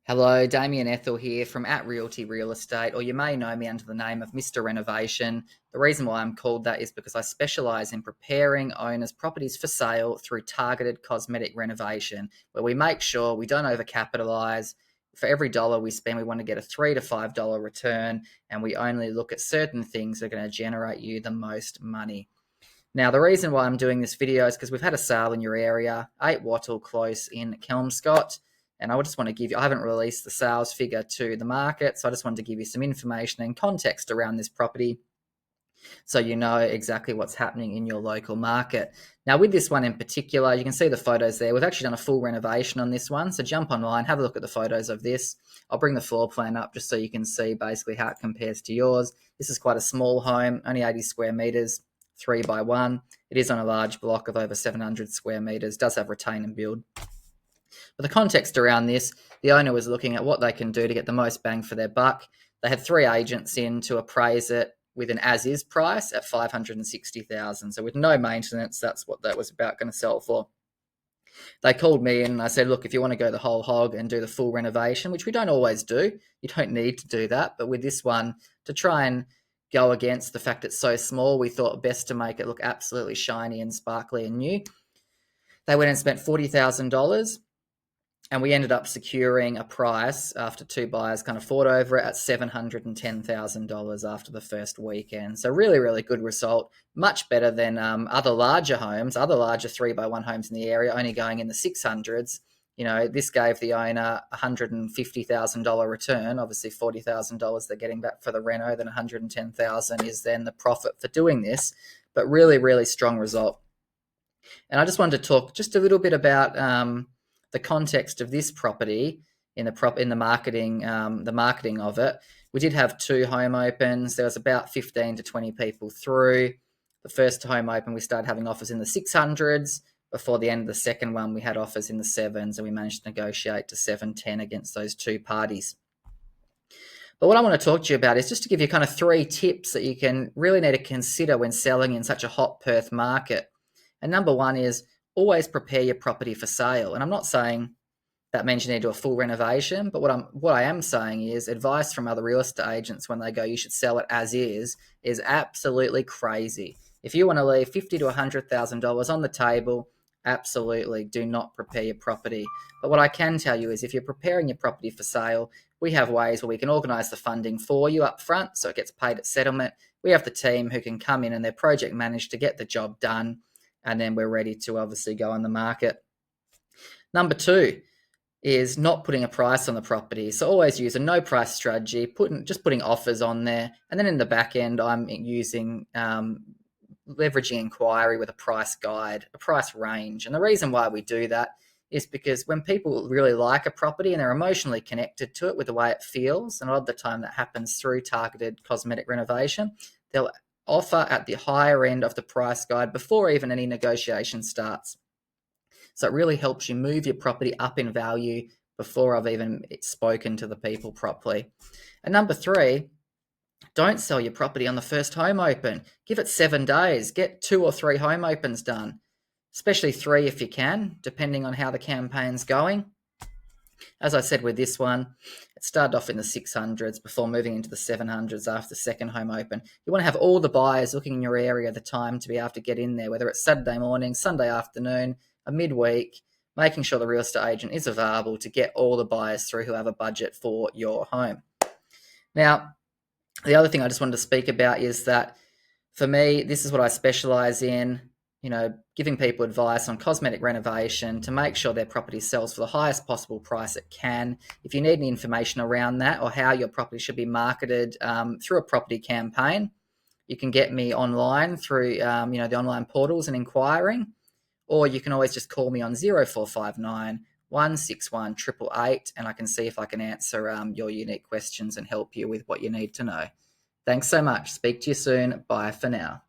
Hello, Damien Ethel here from At Realty Real Estate, or you may know me under the name of Mr. Renovation. The reason why I'm called that is because I specialise in preparing owners' properties for sale through targeted cosmetic renovation, where we make sure we don't overcapitalise. For every dollar we spend, we want to get a $3 to $5 return, and we only look at certain things that are going to generate you the most money. Now, the reason why I'm doing this video is because we've had a sale in your area, 8 Wattle Close in Kelmscott. And I just want to give you, I haven't released the sales figure to the market, so I just wanted to give you some information and context around this property so you know exactly what's happening in your local market. Now, with this one in particular, you can see the photos there. We've actually done a full renovation on this one, so jump online, have a look at the photos of this. I'll bring the floor plan up just so you can see basically how it compares to yours. This is quite a small home, only 80 square metres, 3x1. It is on a large block of over 700 square metres, does have retain and build. But the context around this, the owner was looking at what they can do to get the most bang for their buck. They had 3 agents in to appraise it with an as-is price at $560,000. So with no maintenance, that's what that was about going to sell for. They called me in and I said, look, if you want to go the whole hog and do the full renovation, which we don't always do, you don't need to do that. But with this one, to try and go against the fact it's so small, we thought best to make it look absolutely shiny and sparkly and new. They went and spent $40,000. And we ended up securing a price after 2 buyers kind of fought over it at $710,000 after the first weekend. So really, really good result. Much better than other larger homes, other larger 3x1 homes in the area, only going in the 600s. You know, this gave the owner a $150,000 return. Obviously, $40,000 they're getting back for the reno, then $110,000 is then the profit for doing this. But really, really strong result. And I just wanted to talk just a little bit about the context of this property in the marketing of it. We did have 2 home opens. There was about 15 to 20 people through. The first home open, we started having offers in the 600s. Before the end of the second one, we had offers in the 7s, and we managed to negotiate to 710 against those 2 parties. But what I want to talk to you about is just to give you kind of 3 tips that you can really need to consider when selling in such a hot Perth market. And number 1 is always prepare your property for sale. And I'm not saying that means you need to do a full renovation, but what I am saying is advice from other real estate agents when they go, you should sell it as is absolutely crazy. If you want to leave $50,000 to $100,000 on the table, absolutely do not prepare your property. But what I can tell you is if you're preparing your property for sale, we have ways where we can organise the funding for you up front so it gets paid at settlement. We have the team who can come in and they're project managed to get the job done, and then we're ready to obviously go on the market. Number 2 is not putting a price on the property. So always use a no price strategy, just putting offers on there. And then in the back end, I'm using leveraging inquiry with a price guide, a price range. And the reason why we do that is because when people really like a property and they're emotionally connected to it with the way it feels, and a lot of the time that happens through targeted cosmetic renovation, they'll offer at the higher end of the price guide before even any negotiation starts. So it really helps you move your property up in value before I've even spoken to the people properly. And number 3, don't sell your property on the first home open. Give it 7 days. Get 2 or 3 home opens done, especially 3 if you can, depending on how the campaign's going. As I said with this one, it started off in the 600s before moving into the 700s after the second home open. You want to have all the buyers looking in your area at the time to be able to get in there, whether it's Saturday morning, Sunday afternoon, a midweek, making sure the real estate agent is available to get all the buyers through who have a budget for your home. Now, the other thing I just wanted to speak about is that for me, this is what I specialise in, giving people advice on cosmetic renovation to make sure their property sells for the highest possible price it can. If you need any information around that or how your property should be marketed through a property campaign, you can get me online through the online portals and inquiring, or you can always just call me on 0459 161 888 and I can see if I can answer your unique questions and help you with what you need to know. Thanks so much. Speak to you soon. Bye for now.